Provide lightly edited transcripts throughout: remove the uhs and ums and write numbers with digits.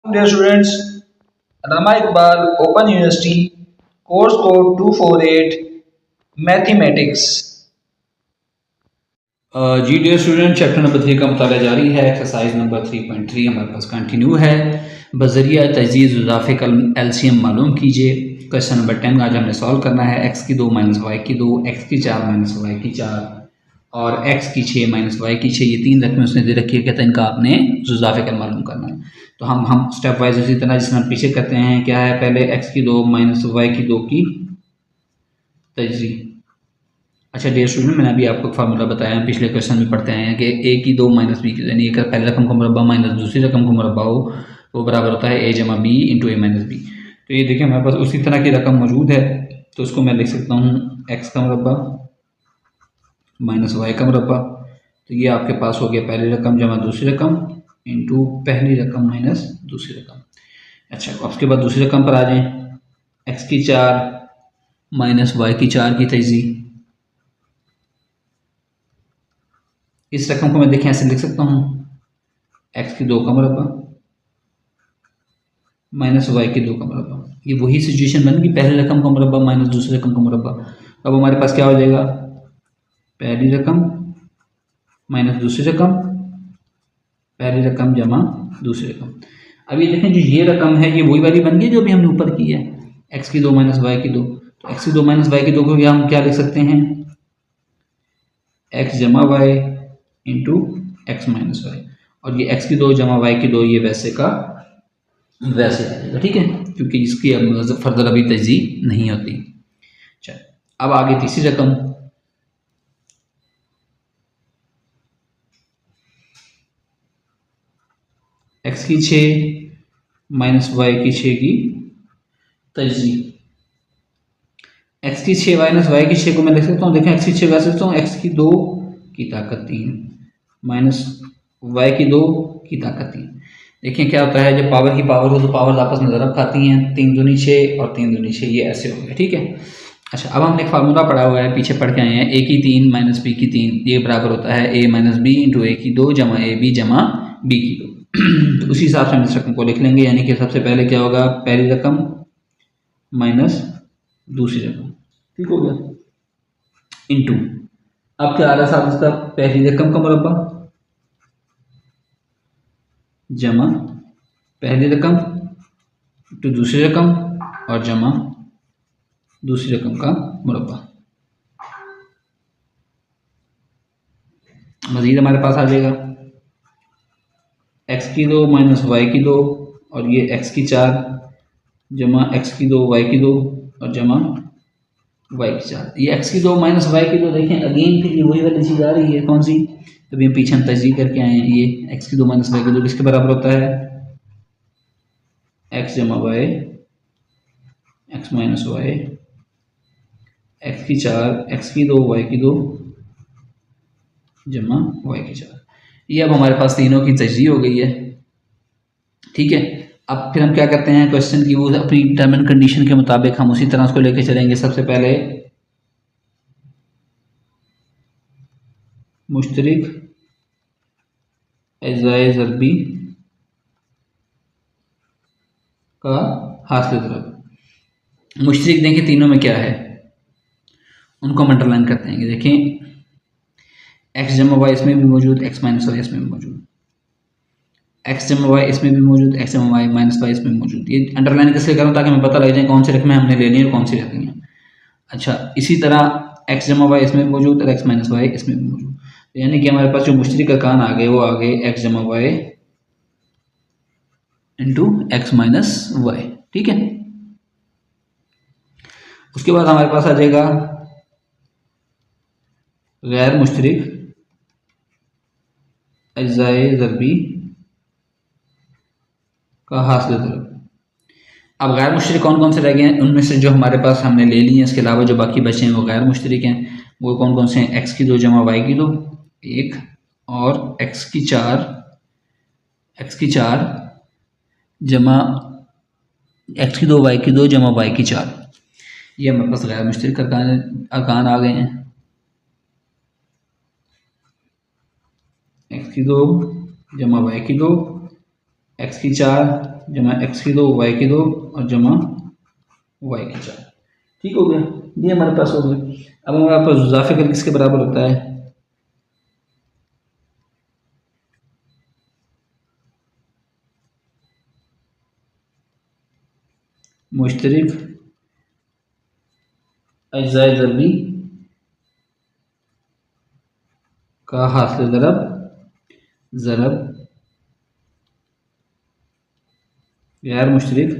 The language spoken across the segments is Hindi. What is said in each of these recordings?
Dear students, Rama Iqbal Open University, course code 248, Mathematics. जी डियर स्टूडेंट, चैप्टर नंबर 3 का मुताला जारी है। एक्सरसाइज नंबर 3.3 हमारे पास कंटिन्यू है। बजरिया तजीज़ इजाफ़े का एलसीएम मालूम कीजिए। क्वेश्चन नंबर 10 आज हमने सॉल्व करना है। एक्स की 2 माइनस वाई की 2, एक्स की 4 माइनस वाई की 4 और एक्स की 6 माइनस वाई की 6, ये तीन रकमें उसने दे रखी है। कहते हैं इनका आपने इजाफ़े का मालूम करना है। तो हम स्टेप वाइज उसी तरह जिसमें हम पीछे करते हैं। क्या है, पहले एक्स की 2 माइनस वाई की 2 की तजरी। अच्छा डियर स्टूडेंट, मैंने अभी आपको फार्मूला बताया, पिछले क्वेश्चन में पढ़ते आए हैं कि ए की 2 माइनस बी की, यानी एक पहले रकम का मुरब्बा माइनस दूसरी रकम का मुरब्बा हो वो बराबर होता है ए जमा बी इंटू ए माइनस बी। तो ये देखिए हमारे पास उसी तरह की रकम मौजूद है, तो उसको मैं लिख सकता हूँ एक्स का मुरब्बा माइनस वाई का मुरब्बा। तो ये आपके पास हो गया पहली रकम जमा दूसरी रकम इंटू पहली रकम माइनस दूसरी रकम। अच्छा, उसके बाद दूसरी रकम पर आ जाएं। एक्स की 4 माइनस वाई की 4 की तजज़ी। इस रकम को मैं देखें ऐसे लिख सकता हूँ, एक्स की 2 का मुरब्बा माइनस वाई की 2 का मुरब्बा। ये वही सिचुएशन बन गई, पहली रकम का मुरब्बा माइनस दूसरी रकम का मुरब्बा। अब हमारे पास क्या हो जाएगा, पहली रकम माइनस दूसरी रकम, पहली रकम जमा दूसरी रकम। अब ये देखें, जो ये रकम है ये वही वाली बन गई जो भी हमने ऊपर की है, एक्स की 2 माइनस वाई की 2। तो एक्स की 2 माइनस वाई की 2 को हम क्या लिख सकते हैं, एक्स जमा y into x minus y. और ये एक्स की 2 जमा वाई की 2 ये वैसे का वैसे आ जाएगा, ठीक है, क्योंकि इसकी अब फर्दर अभी तजज़ीह नहीं होती। चल अब आगे तीसरी रकम, एक्स की 6 माइनस वाई की 6 की तजज़ीह। एक्स की 6 माइनस वाई की 6 को मैं लिख सकता हूँ, देखें एक्स की 6 वैसे लिखता हूँ, एक्स की 2 की ताकत 3 माइनस वाई की 2 की ताकत 3। देखिए क्या होता है, जब पावर की पावर हो तो पावर आपस में ज़रब खाती हैं, 3 दूनी 6 और 3 दूनी 6, ये ऐसे हो गया, ठीक है। अच्छा, अब हमने एक फार्मूला पढ़ा हुआ है, पीछे पढ़ के आए हैं, ए की 3 माइनस बी की 3 ये बराबर होता है ए माइनस बी इंटू ए की 2 जमा ए बी जमा बी की 2। तो उसी हिसाब से हम इस रकम को लिख लेंगे, यानी कि सबसे पहले क्या होगा, पहली रकम माइनस दूसरी रकम, ठीक हो गया, इंटू अब क्या आ रहा है साथ इसका, पहली रकम का मुरब्बा जमा पहली रकम टू दूसरी रकम और जमा दूसरी रकम का मुरब्बा। मजीद हमारे पास आ जाएगा एक्स की 2 माइनस वाई की 2 और ये एक्स की 4 जमा एक्स की 2 वाई की 2 और जमा वाई की 4। ये एक्स की 2 माइनस वाई की 2 देखें अगेन फिर ये वही वाली चीज़ आ रही है, कौन सी, अभी हम पीछे हम तजदीद करके आए हैं। ये एक्स की 2 माइनस वाई की 2 किसके बराबर होता है, एक्स जमा y x minus y x की 4 एक्स की 2 वाई की 2 जमा वाई की 4। ये अब हमारे पास तीनों की तजदीद हो गई है, ठीक है। अब फिर हम क्या करते हैं, क्वेश्चन की वो अपनी टर्म एंड कंडीशन के मुताबिक हम उसी तरह उसको लेके चलेंगे। सबसे पहले मुश्तरिक अज़ाए ज़रबी का हासिल ज़रब। मुश्तरिक देखें तीनों में क्या है, उनको हम अंडरलाइन करते हैं। देखें एक्स जमा वाई इसमें भी मौजूद, एक्स माइनस वाई इसमें भी मौजूद, एक्स जमा वाई इसमें भी मौजूद, एक्स जमा वाई माइनस वाई इसमें भी मौजूद। ये अंडरलाइन किस लिए करूँ, ताकि हमें पता लग जाए कौन सी रकमें हमने लेनी है और कौन सी रखनी है। अच्छा, इसी तरह एक्स जमा वाई इसमें भी मौजूद और एक्स माइनस वाई इसमें भी मौजूद। तो यानी कि हमारे पास जो मुश्तरिक अरकान आ गए वो आ गए एक्स जमा y into x minus y, ठीक है। उसके बाद हमारे पास आ जाएगा गैर मुश्तरिक अज़ाए ज़रबी का हासिल ज़रब। अब गैर मुश्तरिक कौन कौन से रह गए हैं, उनमें से जो हमारे पास हमने ले लिए हैं, इसके अलावा जो बाकी बचे हैं वो गैर मुश्तरिक हैं। वो कौन कौन से हैं, एक्स की 2 जमा वाई की 2 एक, और एक्स की 4 जमा एक्स की 2 वाई की 2 जमा वाई की 4। ये हमारे पास गैर मुश्तरिक अरकान आ गए हैं। एक्स की 2 जमा वाई की 2 एक्स की 4 जमा एक्स की 2 वाई की 2 और जमा वाई की 4। ठीक हो गया, ये हमारे पास हो गया। अब हमारे पास इजाफे कल किसके बराबर होता है? मुश्तरिक अज्जाए ज़रबी का हासिल ज़रब ज़रब गैर मुश्तरिक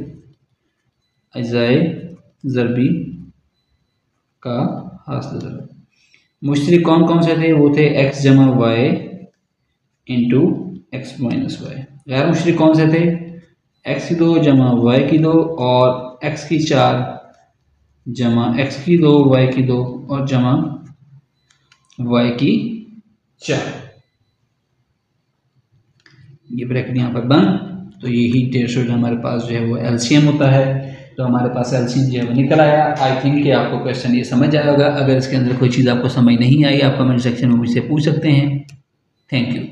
अज्जाए ज़रबी का हासिल ज़रब। मुश्तरिक कौन कौन से थे? वो थे एक्स जमा y into x minus y. गैर मुश्तरिक कौन से थे? एक्स की 2 जमा वाई की 2 और एक्स की 4 जमा एक्स की 2 वाई की 2 और जमा वाई की 4। ये ब्रैकेट यहाँ पर बंद। तो यही 150 हमारे पास जो है वो एलसीएम होता है। तो हमारे पास एलसीएम जो है वो निकल आया। आई थिंक कि आपको क्वेश्चन ये समझ आएगा। अगर इसके अंदर कोई चीज़ आपको समझ नहीं आई, आप कमेंट सेक्शन में मुझसे पूछ सकते हैं। Thank you.